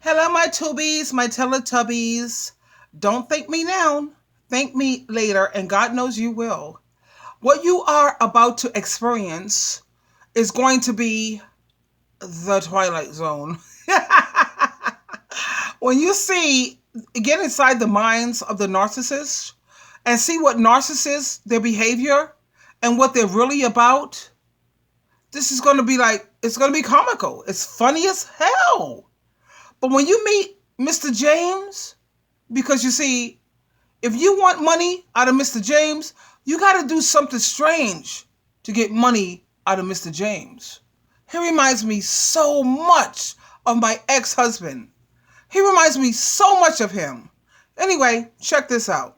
Hello, my tubies, my Teletubbies. Don't thank me now. Thank me later, and God knows you will. What you are about to experience is going to be the Twilight Zone. When you get inside the minds of the narcissists and see what narcissists, their behavior, and what they're really about, this is going to be it's going to be comical. It's funny as hell. But when you meet Mr. James, because you see, if you want money out of Mr. James, you got to do something strange to get money out of Mr. James. He reminds me so much of my ex-husband. He reminds me so much of him. Anyway, check this out.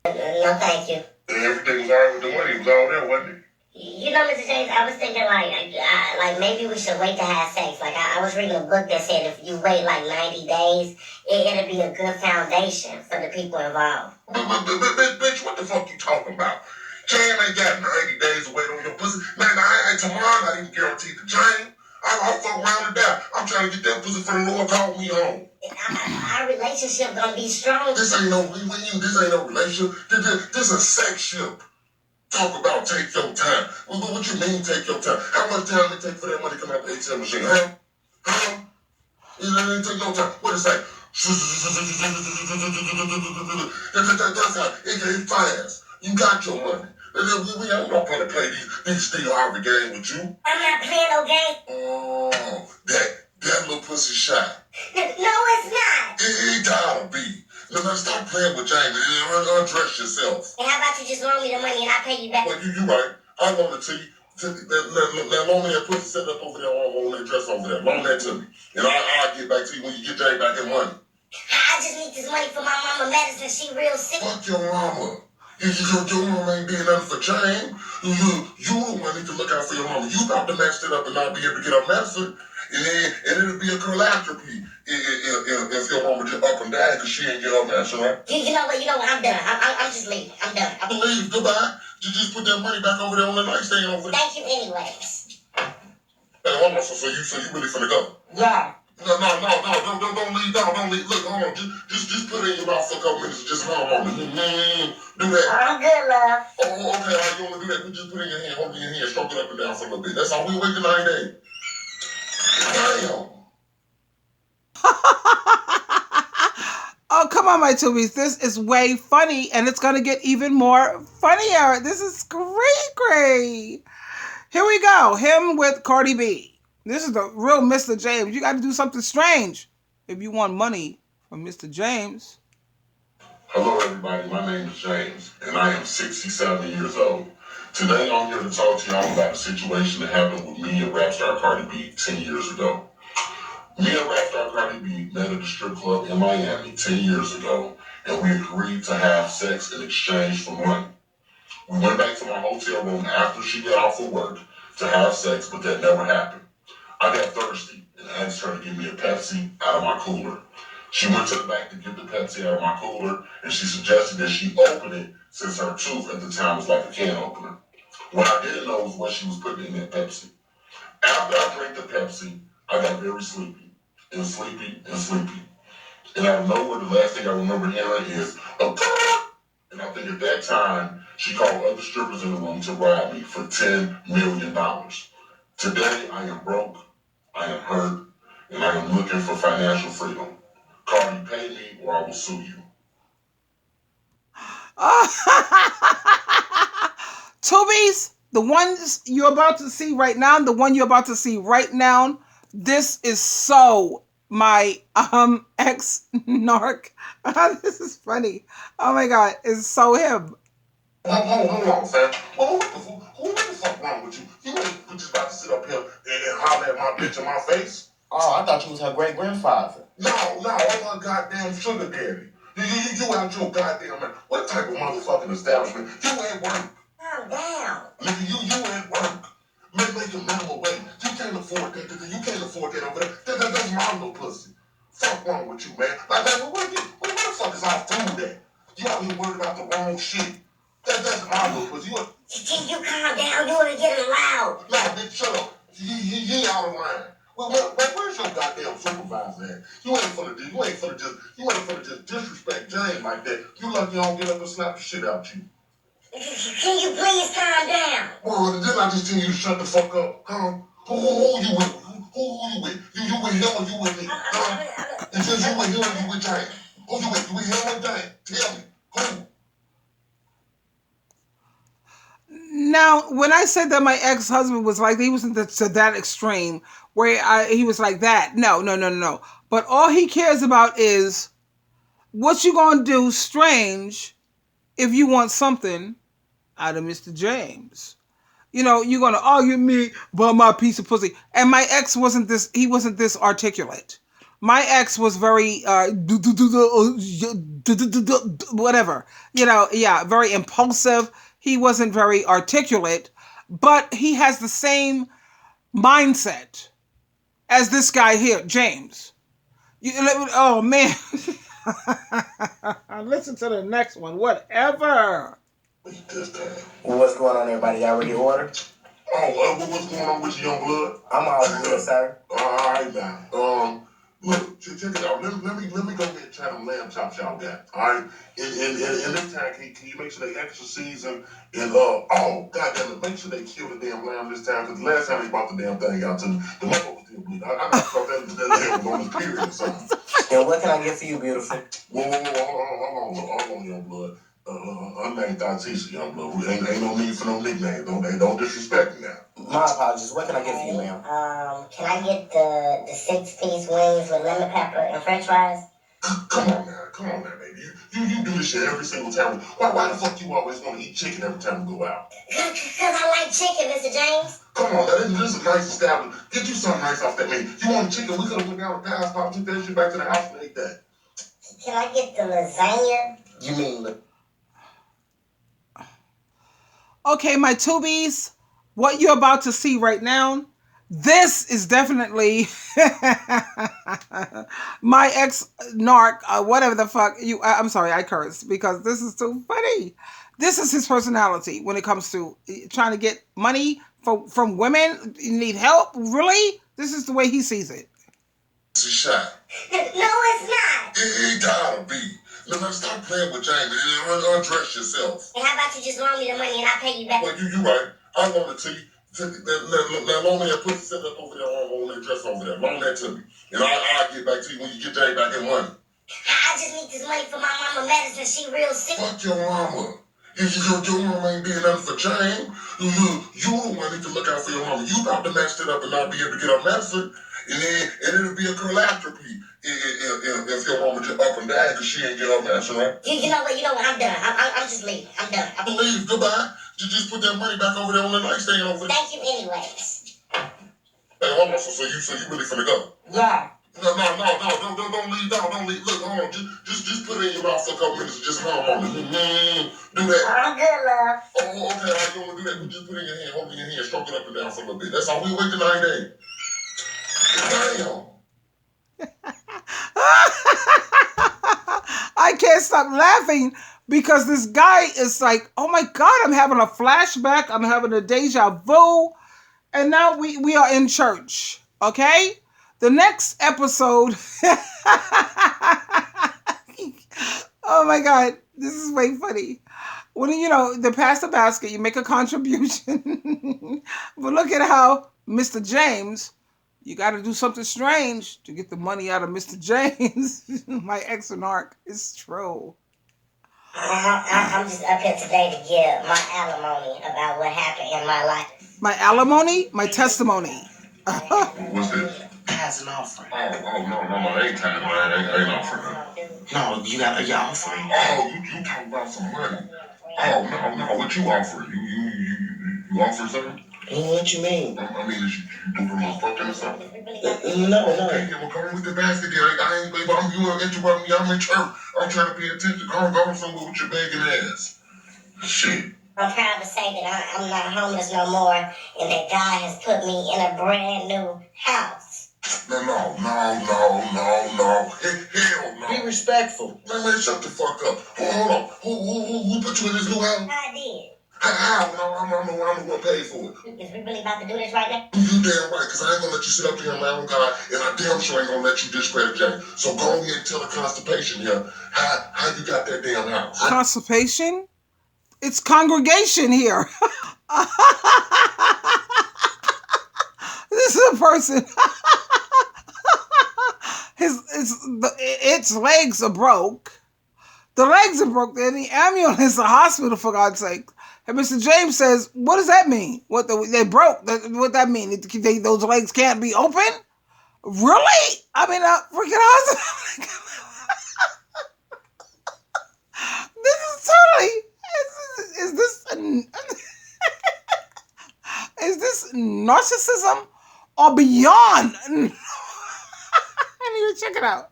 No, thank you. Everything was alright with the money. It was all there, wasn't it? You know, Mr. James, I was thinking like maybe we should wait to have sex. Like I was reading a book that said if you wait like 90 days, it'll be a good foundation for the people involved. Bitch, what the fuck you talking about? Jane ain't got 90 days to wait on your pussy. Man, tomorrow I didn't guarantee the Jane. I'll fuck around and die. I'm trying to get that pussy for the Lord call me home. Our relationship gonna be strong. This ain't no relationship. This a sex ship. Talk about take your time. What you mean take your time? How much time it take for that money to come out the ATM machine, huh? Huh? It ain't take no time. What is that? That's how it get fast. You got your money. We ain't not gonna play these Steve Harvey game with you. I'm not playing no game. Oh, that little pussy shot. No, it's not. It gotta be. Now stop playing with Jamie. Undress yourself. And how about you just loan me the money and I pay you back? Well, you right. I loan it to you. Now loan me that pussy set up over there on that dress over there. Loan that to me. And I'll get back to you when you get Jamie back that money. I just need this money for my mama medicine. She real sick. Fuck your mama. Your mama ain't doing nothing for Jane. You the one need to look out for your mama. You about to mess it up and not be able to get her medicine. And it'll be a catastrophe if your mama just up and down because she ain't get her medicine, right? You know what? I'm done. I'm just leaving. I'm done. Leave. Goodbye. Just put that money back over there on the nightstand over there. Thank you anyways. Hey, hold on. So you really finna go? Yeah. No, don't leave. Don't leave. Look, hold on. Just put it in your mouth for a couple minutes. Just hold on. Do that. I'm good, love. Oh, okay. All right, you want to do that? We just put it in your hand, hold it in your hand, stroke it up and down for a little bit. That's all. We wait the 9 days. Damn. Oh, come on, my tubies. This is way funny, and it's going to get even more funnier. This is great. Here we go. Him with Cardi B. This is the real Mr. James. You got to do something strange if you want money from Mr. James. Hello, everybody. My name is James, and I am 67 years old. Today, I'm here to talk to y'all about a situation that happened with me and rap star Cardi B 10 years ago. Me and rap star Cardi B met at a strip club in Miami 10 years ago, and we agreed to have sex in exchange for money. We went back to my hotel room after she got off of work to have sex, but that never happened. I got thirsty and asked her to give me a Pepsi out of my cooler. She went to the back to get the Pepsi out of my cooler, and she suggested that she open it since her tooth at the time was like a can opener. What I didn't know was what she was putting in that Pepsi. After I drank the Pepsi, I got very sleepy. And sleepy. And out of nowhere, the last thing I remember hearing is a and I think at that time, she called other strippers in the room to rob me for $10 million. Today, I am broke, I am hurt, and I am looking for financial freedom. Cardi, pay me or I will sue you. Tubies, the ones you're about to see right now, the one you're about to see right now, this is so my ex-narc. This is funny. Oh my God, it's so him. Hold on, fam. Well, what the fuck wrong with you? You ain't just about to sit up here and holler at my bitch in my face. Oh, I thought you was her great-grandfather. No, I'm her goddamn sugar daddy. You out your goddamn man. What type of motherfucking establishment? You ain't work. Calm down. Nigga, you ain't work. Make your minimum wage. You can't afford that. You can't afford that over there. That's my little pussy. Fuck wrong with you, man. Like, where the fuck is our food at? You out here worried about the wrong shit. That's my little pussy. You calm down. You want to get it loud. Nah, bitch, shut up. You out of line. Well, where's your goddamn supervisor at? You ain't finna just disrespect James like that. You lucky I don't get up and slap the shit out you. Can you please calm down? Well, didn't I just tell you to shut the fuck up? Huh? Who you with? Who you with? You with him or you with me? Huh? It says you with him or you with James? Who you with? You with him or James? Tell me. Who? Now, when I said that my ex-husband was like, he wasn't to that extreme where he was like that. No. But all he cares about is what you gonna do strange if you want something out of Mr. James. You know, you're gonna argue me about my piece of pussy. And my ex wasn't this. He wasn't this articulate. My ex was very whatever. You know, yeah, very impulsive. He wasn't very articulate, but he has the same mindset as this guy here, James. Oh man. Listen to the next one. Whatever. What's going on, everybody? Y'all ready to order? Oh, what's going on with you, young blood? I'm all good, sir. All right, now. Look, check it out. Let me go ahead and try them lamb chops y'all got. All right. In this time, can you make sure they extra season and oh goddamn it, make sure they kill the damn lamb this time because the last time they brought the damn thing out to me, the mother was still bleeding. I thought that lamb was on his period or something. And what can I get for you, beautiful? Whoa, hold on, young blood. I'm named Tatisha, young blood. Ain't no need for no nickname. Don't disrespect me now. My apologies. What can I get for you, ma'am? Can I get the 6-piece wings with lemon pepper and french fries? Come on now, baby. You do this shit every single time. Why the fuck you always want to eat chicken every time we go out? Because I like chicken, Mr. James. Come on, this is a nice establishment. Get you something nice off that menu. You want chicken? We could have went down to Pass Pop, took that shit back to the house and ate that. Can I get the lasagna? You mean Okay, my tubies, what you're about to see right now, this is definitely my ex-narc, whatever the fuck. I'm sorry, I cursed because this is too funny. This is his personality when it comes to trying to get money from women. You need help? Really? This is the way he sees it. It's a shot. No, it's not. It gotta be. Now stop playing with James and undress yourself. And how about you just loan me the money and I'll pay you back? Well, you right. I loan it to you. Now loan me that pussy set up over there on that dress over there. Loan that to me. And I'll get back to you when you get James back in money. I just need this money for my mama medicine. She real sick. Fuck your mama. Your mama ain't doing nothing for James. You the one need to look out for your mama. You about to mess it up and not be able to get her medicine. And it'll be a catastrophe if your mama just up and down because she ain't get her medicine, right? You know what? I'm done. I'm just leaving. I'm done. Leave. Goodbye. Just put that money back over there on the nightstand over there. Thank you anyways. Hey, hold on. So you really finna go? Yeah. No, don't leave. Don't leave. Look, hold on. Just put it in your mouth for a couple minutes and just hum on it. Do that. I'm good, love. Oh, okay. How you want to do that? Just put it in your hand, hold it in your hand, stroke it up and down for a little bit. That's all. We wait till 9 days. Damn. I can't stop laughing because this guy is like, oh my God, I'm having a flashback. I'm having a deja vu. And now we are in church. Okay? The next episode. Oh my God. This is way funny. When, they pass the basket, you make a contribution. But look at how Mr. James, you got to do something strange to get the money out of Mr. James. My ex-narc is true. I'm just up here today to give my alimony about what happened in my life. My alimony? My testimony. What's this? As an offering. Oh, no, I ain't time. I ain't offering. No, you got your offering. Oh, you talking about some money. Oh, no, what you offering? You offering something? What you mean? I mean, is you doing a little fucking or something? No. Okay, well, come with the basket there. I ain't, baby, you want to interrupt me. I'm in church. I'm trying to pay attention. Go somewhere with your begging ass. Shit. I'm proud to say that I'm not homeless no more and that God has put me in a brand new house. No. Hell no. Be respectful. Man, shut the fuck up. Hold on. Who put you in this new house? I did. How? I'm the one paid for it. Is we really about to do this right now? You damn right, because I ain't gonna let you sit up here and lie on God, and I damn sure ain't gonna let you discredit Jay. So go ahead and tell the constipation here how you got that damn house. Constipation? It's congregation here. This is a person. Its legs are broke. The legs are broke. They're in the ambulance, the hospital, for God's sake. And Mr. James says, "What does that mean? They broke? What that mean? Those legs can't be open? Really? I mean, freaking hospital." This is totally. Is this narcissism or beyond? I need to check it out.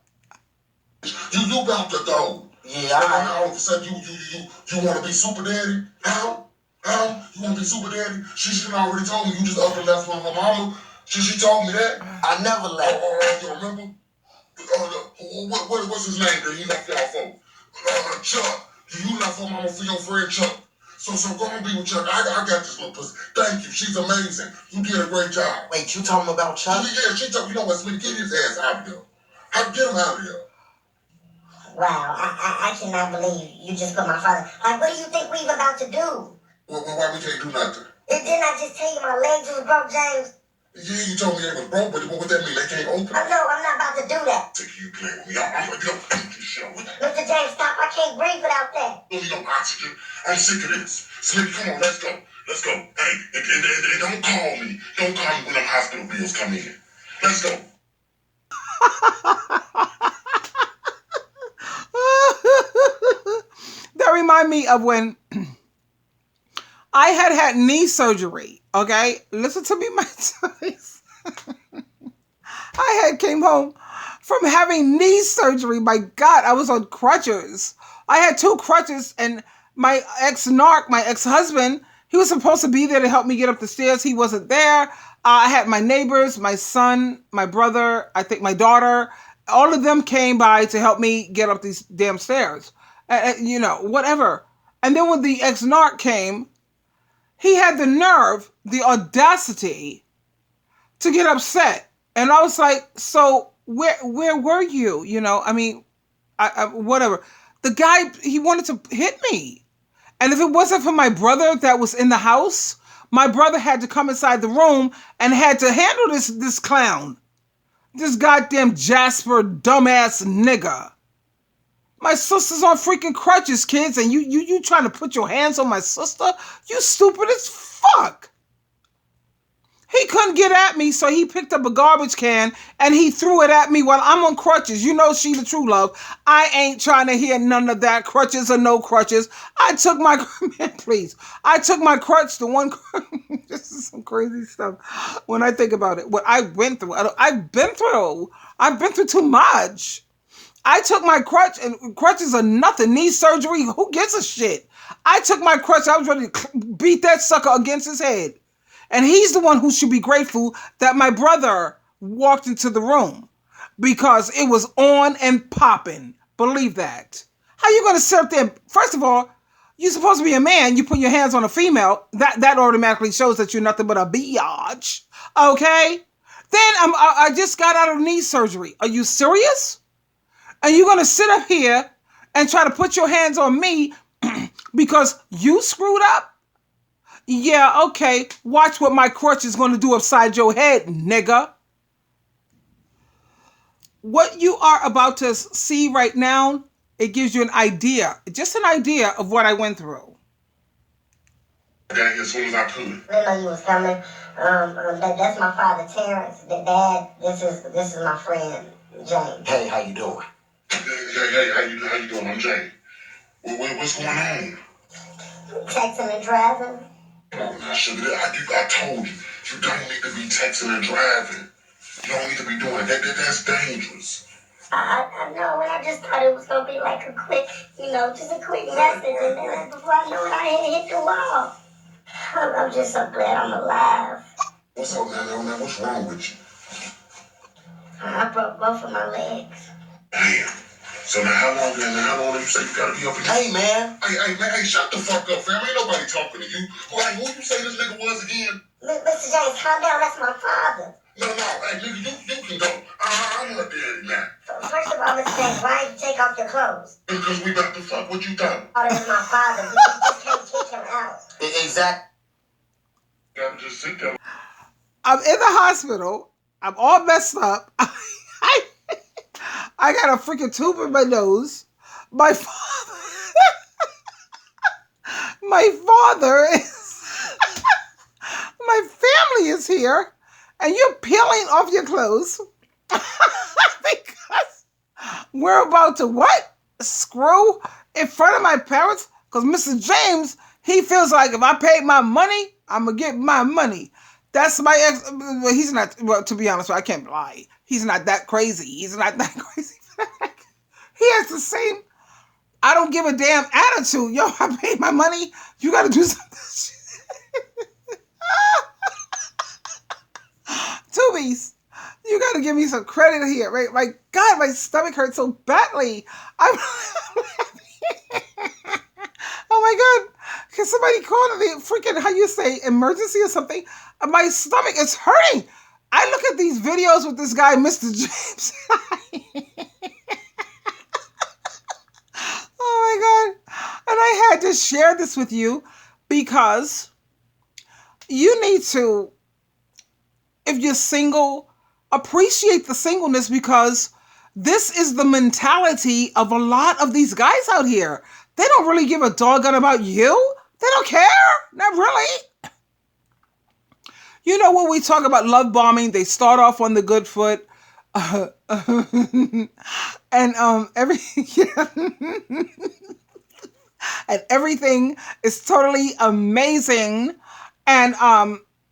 You about to go. Yeah, all of a sudden you want to be super daddy? How? You want to be super daddy? She already told me you just up and left from her mama. She told me that. I never left. You remember? What's his name that he left y'all for? Chuck. You left her mama for your friend Chuck. So go and be with Chuck. I got this little pussy. Thank you. She's amazing. You did a great job. Wait, you talking about Chuck? Yeah, she told you know what, sweetie, get his ass out of here. Get him out of here. Wow, I cannot believe you just put my father. Like, what do you think we've about to do? Well, why we can't do nothing? Didn't I just tell you my legs was broke, James? Yeah, you told me they was broke, but what that mean? They can't open? No, I'm not about to do that. Take you playing with me. I'm gonna get up this shit with that. Mr. James, stop. I can't breathe without that. Don't need no oxygen. I'm sick of this. Slick, come on, let's go. Let's go. Hey, and don't call me. Don't call me when them hospital bills come in. Let's go. That remind me of when I had knee surgery. Okay, listen to me, my choice. I came home from having knee surgery. My God, I was on crutches. I had 2 crutches, and my ex-narc, my ex-husband, he was supposed to be there to help me get up the stairs. He wasn't there. I had my neighbors, my son, my brother, I think my daughter. All of them came by to help me get up these damn stairs. Whatever. And then when the ex-narc came, he had the nerve, the audacity to get upset. And I was like, so where were you? Whatever. The guy, he wanted to hit me. And if it wasn't for my brother that was in the house, my brother had to come inside the room and had to handle this clown. This goddamn Jasper dumbass nigga. My sister's on freaking crutches, kids, and you trying to put your hands on my sister? You stupid as fuck. He couldn't get at me, so he picked up a garbage can and he threw it at me while I'm on crutches. You know, SheilaTruelove, I ain't trying to hear none of that, crutches or no crutches. I took my, man, please. I took my crutch to one, this is some crazy stuff when I think about it. What I went through, I've been through too much. I took my crutch, and crutches are nothing. Knee surgery, who gives a shit? I took my crutch, I was ready to beat that sucker against his head. And he's the one who should be grateful that my brother walked into the room because it was on and popping. Believe that. How you going to sit up there? First of all, you're supposed to be a man. You put your hands on a female. That automatically shows that you're nothing but a biatch. Okay? Then I just got out of knee surgery. Are you serious? And you're going to sit up here and try to put your hands on me because you screwed up? Yeah, okay. Watch what my crutch is going to do upside your head, nigga. What you are about to see right now, it gives you an idea. Just an idea of what I went through. I got here as soon as I could. I didn't know you was coming. That's my father, Terrence. Dad, this is my friend, James. Hey, how you doing? Hey, how you doing? I'm Jay. What's going on? Texting and driving. Oh, now, sugar, I told you, you don't need to be texting and driving. You don't need to be doing that. That's dangerous. I know, and I just thought it was going to be like a quick, just a quick message, and then before I knew it, I had hit the wall. I'm just so glad I'm alive. What's up, man? What's wrong with you? I broke both of my legs. Damn. So now how long you say you gotta be up here? Hey, man. Hey, shut the fuck up, fam. Ain't nobody talking to you. Who you say this nigga was again? Mr. James, calm down. That's my father. No, hey, nigga, you can go. I'm her daddy now. First of all, Mr. James, why you take off your clothes? Because we about to fuck. What you thought? Oh, this is my father. You just can't kick him out. Exactly. Gotta just sit there. I'm in the hospital. I'm all messed up. I got a freaking tube in my nose. My father is, my family is here, and you're peeling off your clothes because we're about to what? Screw in front of my parents? Because Mr. James, he feels like if I paid my money, I'm going to get my money. That's my ex. Well, he's not, well, to be honest, I can't lie. He's not that crazy. He's not that crazy. He has the same, I don't give a damn attitude. Yo, I paid my money. You got to do something. Tubies, you got to give me some credit here, right? My God, my stomach hurts so badly. Oh my God. Can somebody call the freaking, how you say, emergency or something? My stomach is hurting. I look at these videos with this guy, Mr. James. Oh my God. And I had to share this with you because you need to, if you're single, appreciate the singleness, because this is the mentality of a lot of these guys out here. They don't really give a doggone about you. They don't care. Not really. You know, when we talk about love bombing, they start off on the good foot. And everything, and everything is totally amazing. And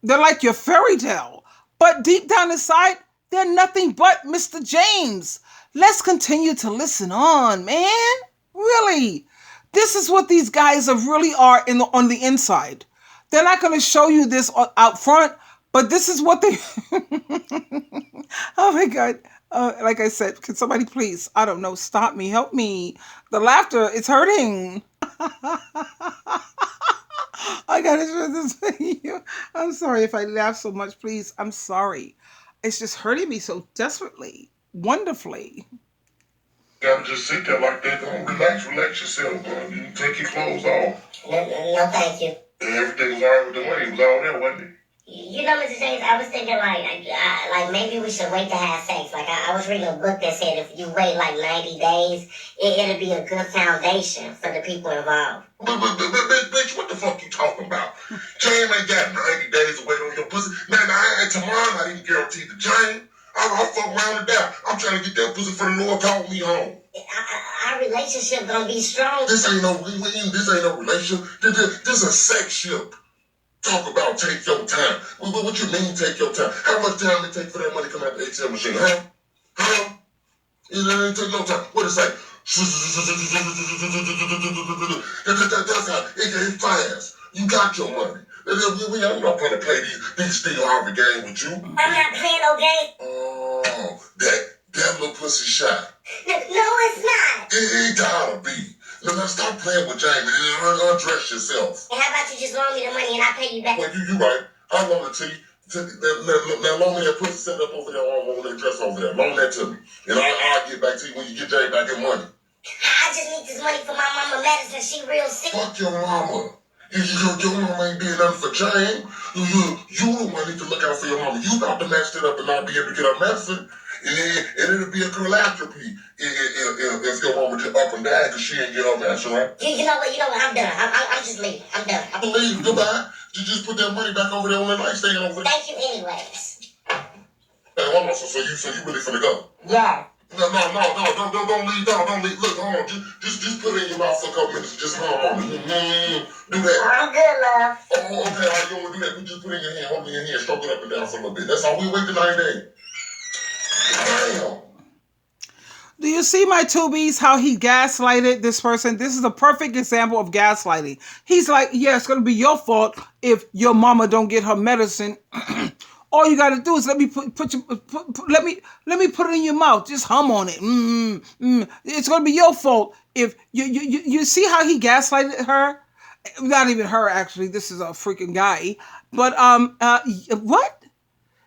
they're like your fairy tale. But deep down inside, they're nothing but Mr. James. Let's continue to listen on, man. Really. This is what these guys really are on the inside. They're not going to show you this out front, but this is what they... Oh my God. Like I said, can somebody please, I don't know, stop me, help me. The laughter, it's hurting. I gotta share this video. I'm sorry if I laugh so much, please. I'm sorry. It's just hurting me so desperately, wonderfully. You gotta just sit there like that. Don't relax yourself, bro. You can take your clothes off. No, thank you. And everything was alright with the money. It was all there, wasn't it? You know, Mr. James, I was thinking like maybe we should wait to have sex. Like I was reading a book that said if you wait like 90 days, it'll be a good foundation for the people involved. Bitch, what the fuck you talking about? Jane ain't got 90 days to wait on your pussy. Man, tomorrow I didn't guarantee the Jane. I'll fuck around to death. I'm trying to get that pussy for the Lord call me home. Our relationship gonna be strong. This ain't no relationship. This a sex ship. Talk about take your time. What you mean take your time? How much time it take for that money to come out the ATM machine, huh? It ain't take no time. What it say? That's how it's fast. You got your money. I'm not gonna play these Steve Harvey game with you. I'm not playing no game. Oh, that little pussy shot. No, it's not. It gotta be. Now stop playing with Jamie and undress yourself. And how about you just loan me the money and I'll pay you back? Well, you right. I'll loan it to you. Now loan me that pussy set up over there on that dress over there. Loan that to me. And I'll get back to you when you get Jamie back your money. I just need this money for my mama medicine. She real sick. Fuck your mama. Your mama ain't did nothing for Jane. You the one need to look out for your mama. You about to mess it up and not be able to get her medicine. And it'll be a philanthropy if your mama just up and down because she ain't get her medicine, right? You know what? I'm done. I'm just leaving. I'm done. I believe. Goodbye. You just put that money back over there on the nightstand over there. Thank you anyways. Hey, hold on. So you really finna go? Yeah. No, don't leave. Don't leave. Look, hold on. Just put it in your mouth for a couple minutes. Just hold on. Do that. I'm good, love. Oh, okay. All right, you want to do that? We just put it in your hand. Hold it in your hand. Stroke it up and down for a little bit. That's all. We wait the 90 days. Damn. Do you see my tubies, how he gaslighted this person? This is a perfect example of gaslighting. He's like, yeah, it's going to be your fault if your mama don't get her medicine All you got to do is let me let me put it in your mouth. Just hum on it. It's gonna be your fault if you see how he gaslighted her. Not even her, actually. This is a freaking guy. But what?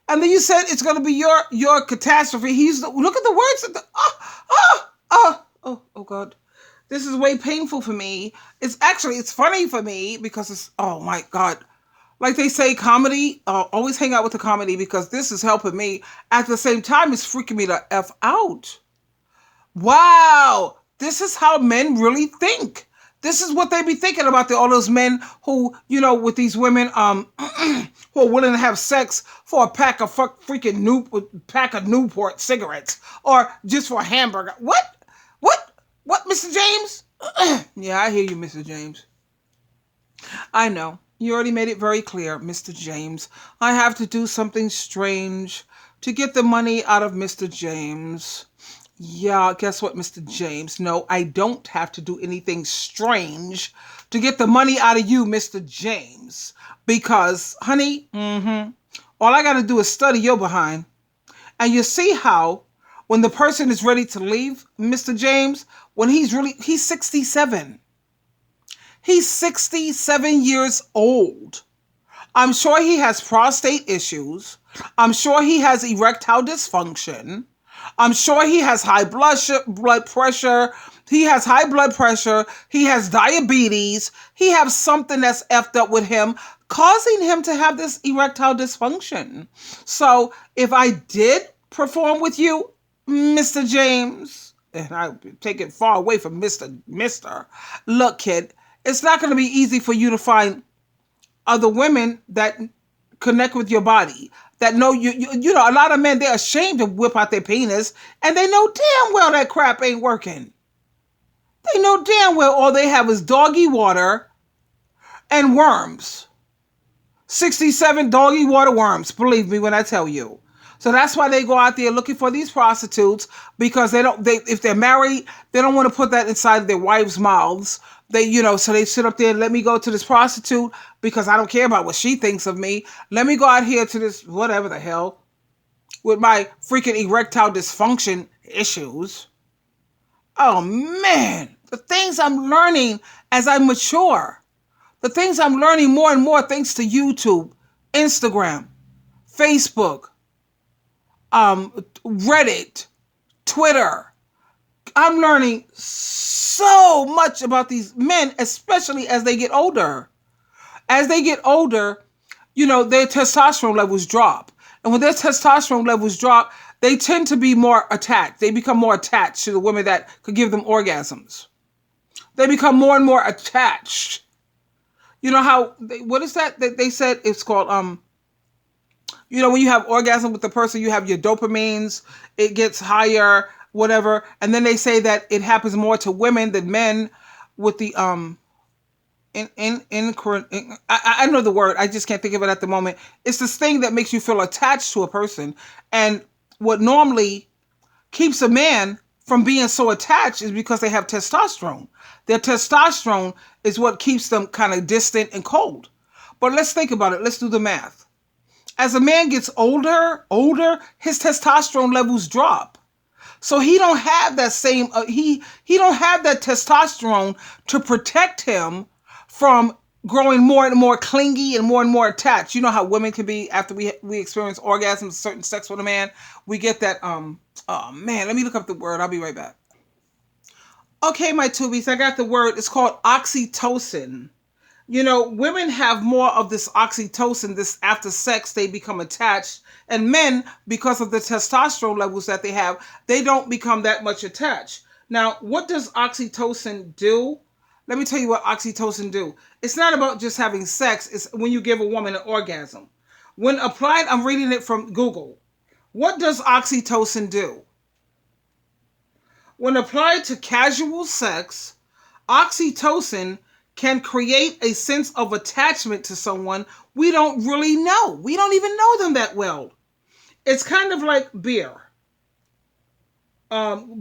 And then you said it's gonna be your catastrophe. Look at the words. Oh God. This is way painful for me. It's funny for me because it's, oh my God. Like they say, comedy, always hang out with the comedy because this is helping me. At the same time, it's freaking me the F out. Wow. This is how men really think. This is what they be thinking about all those men who, with these women, who are willing to have sex for a pack of pack of Newport cigarettes or just for a hamburger. What, Mr. James? Yeah, I hear you, Mr. James. I know. You already made it very clear, Mr. James. I have to do something strange to get the money out of Mr. James. Yeah, guess what, Mr. James? No, I don't have to do anything strange to get the money out of you, Mr. James. Because, honey, all I got to do is study your behind. And you see how when the person is ready to leave, Mr. James, when he's 67. He's 67 years old. I'm sure he has prostate issues. I'm sure he has erectile dysfunction. I'm sure he has blood pressure. He has high blood pressure. He has diabetes. He has something that's effed up with him, causing him to have this erectile dysfunction. So if I did perform with you, Mr. James, and I take it far away from Mr. Look, kid, it's not going to be easy for you to find other women that connect with your body, that know you. A lot of men, they're ashamed to whip out their penis, and they know damn well that crap ain't working. They know damn well all they have is doggy water and worms. 67 doggy water worms, believe me when I tell you. So that's why they go out there looking for these prostitutes, because if they're married, they don't want to put that inside their wives' mouths. So they sit up there and let me go to this prostitute because I don't care about what she thinks of me. Let me go out here to this whatever the hell with my freaking erectile dysfunction issues. Oh man, the things I'm learning as I mature, the things I'm learning more and more thanks to YouTube, Instagram, Facebook, Reddit, Twitter. I'm learning so much about these men, especially as they get older. As they get older, their testosterone levels drop. And when their testosterone levels drop, they tend to be more attached. They become more attached to the women that could give them orgasms. They become more and more attached. You know how, what is that they said? It's called, when you have orgasm with the person, you have your dopamines, it gets higher, whatever. And then they say that it happens more to women than men with the, I know the word, I just can't think of it at the moment. It's this thing that makes you feel attached to a person. And what normally keeps a man from being so attached is because they have testosterone. Their testosterone is what keeps them kind of distant and cold. But let's think about it. Let's do the math. As a man gets older, his testosterone levels drop. So he don't have that same, he don't have that testosterone to protect him from growing more and more clingy and more attached. You know how women can be after we experience orgasms, certain sex with a man. We get that, oh man, let me look up the word. I'll be right back. Okay, my tubies, I got the word. It's called oxytocin. Women have more of this oxytocin, this after sex, they become attached. And men, because of the testosterone levels that they have, they don't become that much attached. Now, what does oxytocin do? Let me tell you what oxytocin do. It's not about just having sex. It's when you give a woman an orgasm. When applied, I'm reading it from Google. What does oxytocin do? When applied to casual sex, oxytocin can create a sense of attachment to someone we don't really know. We don't even know them that well. It's kind of like beer.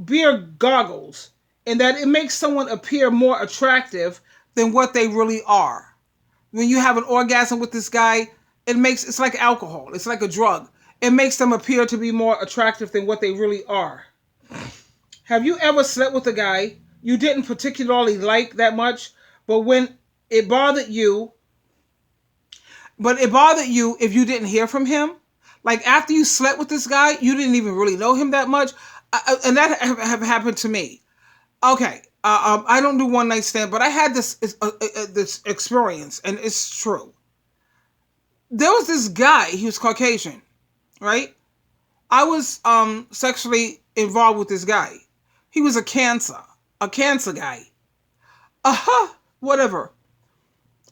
Beer goggles, in that it makes someone appear more attractive than what they really are. When you have an orgasm with this guy, it's like alcohol. It's like a drug. It makes them appear to be more attractive than what they really are. Have you ever slept with a guy you didn't particularly like that much, but when it bothered you, if you didn't hear from him? Like after you slept with this guy, you didn't even really know him that much, and that have happened to me. Okay, I don't do one night stand, but I had this experience, and it's true. There was this guy. He was Caucasian, right? I was sexually involved with this guy. He was a cancer guy. Whatever.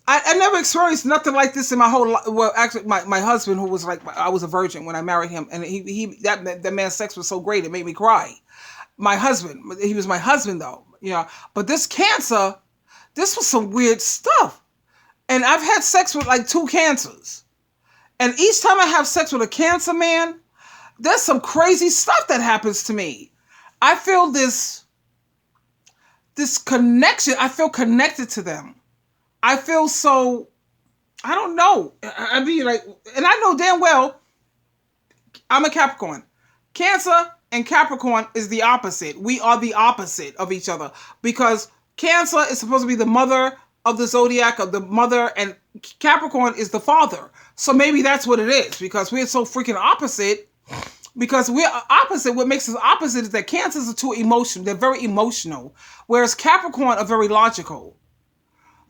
I never experienced nothing like this in my whole life. Well, actually, my husband, who was like, I was a virgin when I married him, and that man's sex was so great it made me cry. My husband, he was my husband though, But this cancer, this was some weird stuff, and I've had sex with like 2 cancers, and each time I have sex with a cancer man, there's some crazy stuff that happens to me. I feel this connection. I feel connected to them. I feel so, I don't know. I mean, like, and I know damn well I'm a Capricorn. Cancer and Capricorn is the opposite. We are the opposite of each other because Cancer is supposed to be the mother of the zodiac, of the mother, and Capricorn is the father. So maybe that's what it is, because we're so freaking opposite. Because we're opposite, what makes us opposite is that Cancers are too emotional. They're very emotional, whereas Capricorn are very logical.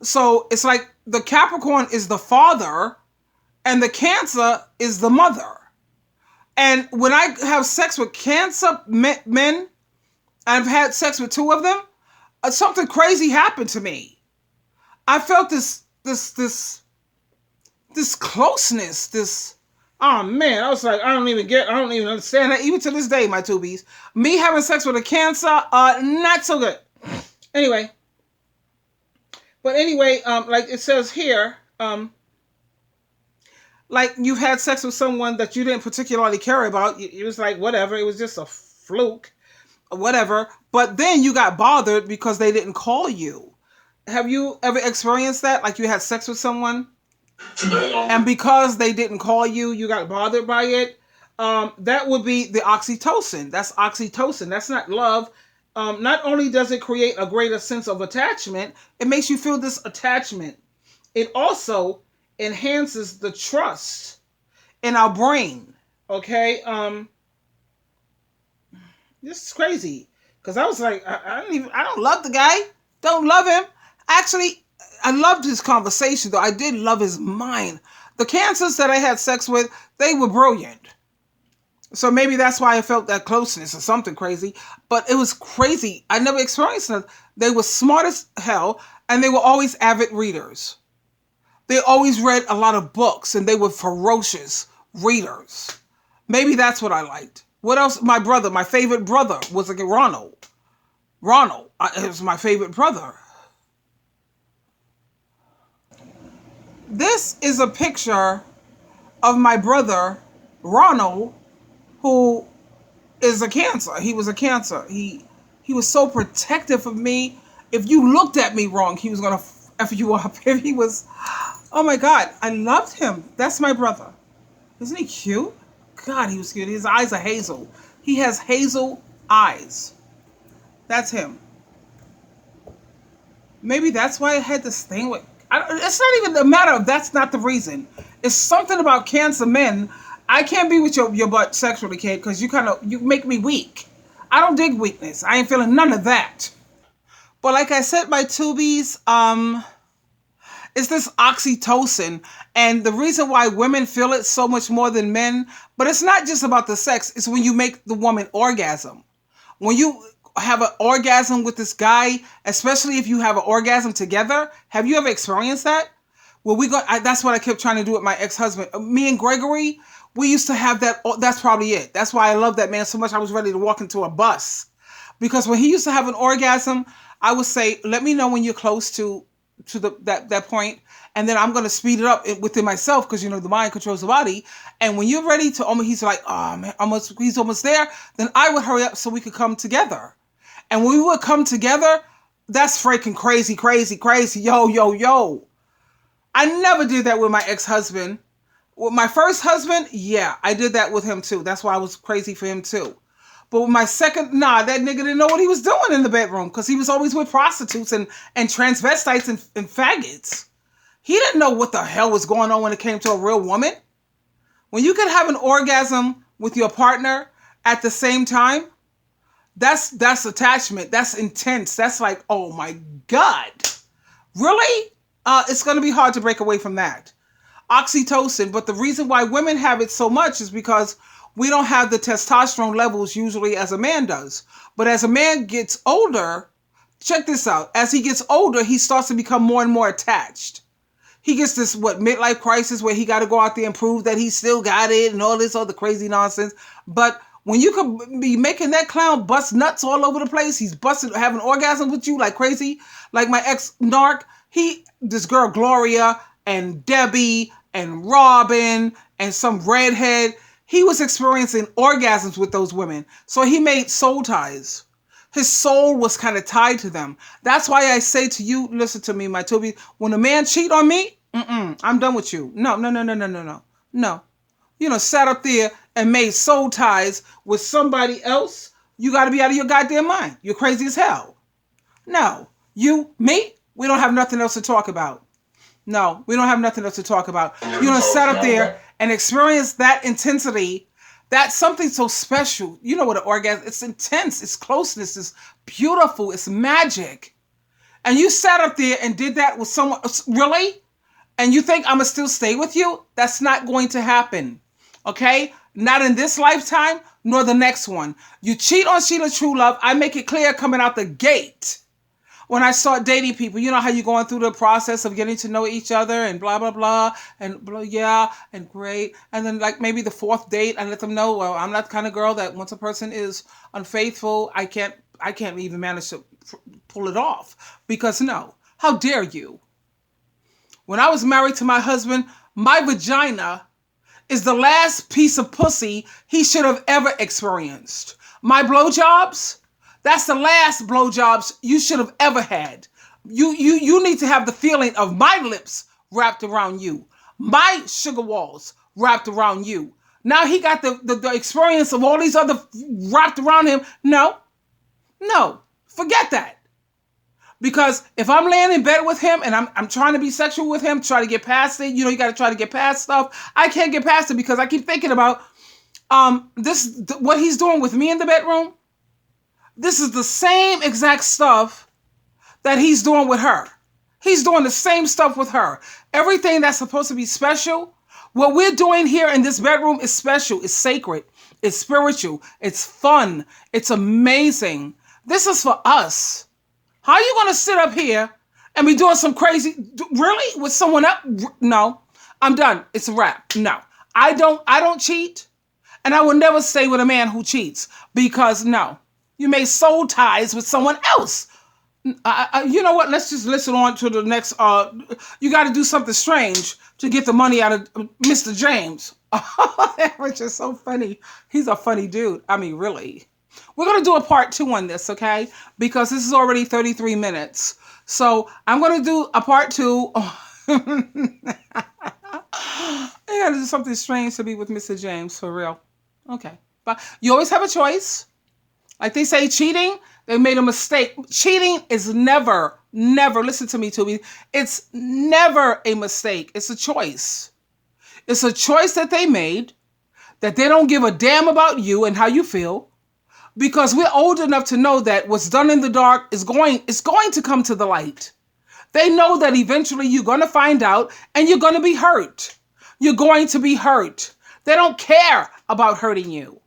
So it's like the Capricorn is the father and the Cancer is the mother. And when I have sex with Cancer men, I've had sex with 2 of them, something crazy happened to me. I felt this closeness, oh man, I was like, I don't even understand that. Even to this day, my tubies. Me having sex with a Cancer, not so good. Anyway. But anyway, like it says here, like you've had sex with someone that you didn't particularly care about. It was like, whatever, it was just a fluke, or whatever. But then you got bothered because they didn't call you. Have you ever experienced that? Like you had sex with someone, and because they didn't call you, you got bothered by it? That would be the oxytocin. That's oxytocin. That's not love. Not only does it create a greater sense of attachment, it makes you feel this attachment. It also enhances the trust in our brain. Okay? This is crazy. Because I was like, I don't love the guy. Don't love him. Actually, I loved his conversation, though. I did love his mind. The Cancers that I had sex with, they were brilliant. So maybe that's why I felt that closeness or something crazy. But it was crazy. I never experienced that. They were smart as hell, and they were always avid readers. They always read a lot of books, and they were ferocious readers. Maybe that's what I liked. What else? My favorite brother was like Ronald. Ronald is my favorite brother. This is a picture of my brother, Ronald, who is a Cancer. He was a Cancer. He was so protective of me. If you looked at me wrong, he was going to F you up. If he was, oh my God, I loved him. That's my brother. Isn't he cute? God, he was cute. His eyes are hazel. He has hazel eyes. That's him. Maybe that's why I had this thing with, it's not even a matter of, that's not the reason. It's something about Cancer men. I can't be with your butt sexually, kid, because you make me weak. I don't dig weakness. I ain't feeling none of that. But like I said, my tubies, it's this oxytocin. And the reason why women feel it so much more than men, but it's not just about the sex. It's when you make the woman orgasm. When you have an orgasm with this guy, especially if you have an orgasm together, have you ever experienced that? Well, that's what I kept trying to do with my ex-husband. Me and Gregory, we used to have that. That's probably it. That's why I love that man so much. I was ready to walk into a bus. Because when he used to have an orgasm, I would say, let me know when you're close to that point, and then I'm going to speed it up within myself, because, the mind controls the body. And when you're ready to, he's like, oh man, he's almost there, then I would hurry up so we could come together. And when we would come together, that's freaking crazy. Yo. I never did that with my ex-husband. With my first husband, yeah, I did that with him too. That's why I was crazy for him too. But with my second, nah, that nigga didn't know what he was doing in the bedroom because he was always with prostitutes and transvestites and faggots. He didn't know what the hell was going on when it came to a real woman. When you can have an orgasm with your partner at the same time, that's attachment. That's intense. That's like, oh my God. Really? It's going to be hard to break away from that. Oxytocin. But the reason why women have it so much is because we don't have the testosterone levels usually as a man does. But as a man gets older, check this out. As he gets older, he starts to become more and more attached. He gets this, midlife crisis where he got to go out there and prove that he still got it and all this other crazy nonsense. But when you could be making that clown bust nuts all over the place, he's busting, having orgasms with you like crazy. Like my ex-narc, this girl Gloria and Debbie and Robin and some redhead, he was experiencing orgasms with those women. So he made soul ties. His soul was kind of tied to them. That's why I say to you, listen to me, my Toby, when a man cheat on me, I'm done with you. No. Sat up there and made soul ties with somebody else. You got to be out of your goddamn mind. You're crazy as hell. No. Me, we don't have nothing else to talk about. No, we don't have nothing else to talk about. Sat up there and experienced that intensity. That's something so special. You know what an orgasm, it's intense, it's closeness, it's beautiful, it's magic. And you sat up there and did that with someone, really? And you think I'm going to still stay with you? That's not going to happen. Okay? Not in this lifetime, nor the next one. You cheat on SheilaTruelove, I make it clear coming out the gate. When I start dating people, you know how you're going through the process of getting to know each other and blah, blah, blah, and blah, yeah, and great. And then like maybe the fourth date, I let them know, well, I'm not the kind of girl that once a person is unfaithful, I can't even manage to pull it off. Because no, how dare you? When I was married to my husband, my vagina is the last piece of pussy he should have ever experienced. My blowjobs, that's the last blowjobs you should have ever had. You need to have the feeling of my lips wrapped around you. My sugar walls wrapped around you. Now he got the experience of all these other wrapped around him. No, forget that. Because if I'm laying in bed with him and I'm trying to be sexual with him, try to get past it, you got to try to get past stuff. I can't get past it because I keep thinking about what he's doing with me in the bedroom. This is the same exact stuff that he's doing with her. He's doing the same stuff with her. Everything that's supposed to be special, what we're doing here in this bedroom is special. It's sacred. It's spiritual. It's fun. It's amazing. This is for us. How are you going to sit up here and be doing some crazy, really, with someone else? No, I'm done. It's a wrap. No, I don't cheat. And I will never stay with a man who cheats because no. You made soul ties with someone else. You know what? Let's just listen on to the next. You got to do something strange to get the money out of Mr. James. That was just so funny. He's a funny dude. I mean, really. We're going to do a part 2 on this, okay? Because this is already 33 minutes. So I'm going to do a part 2. You got to do something strange to be with Mr. James, for real. Okay. But you always have a choice. Like they say, cheating, they made a mistake. Cheating is never, listen to me, Tubi. It's never a mistake. It's a choice. It's a choice that they made, that they don't give a damn about you and how you feel, because we're old enough to know that what's done in the dark is going to come to the light. They know that eventually you're going to find out and you're going to be hurt. You're going to be hurt. They don't care about hurting you.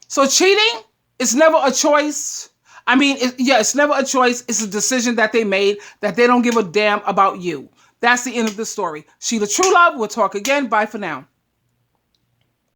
So cheating, it's never a choice. I mean, it's never a choice. It's a decision that they made that they don't give a damn about you. That's the end of the story. SheilaTruelove. We'll talk again. Bye for now.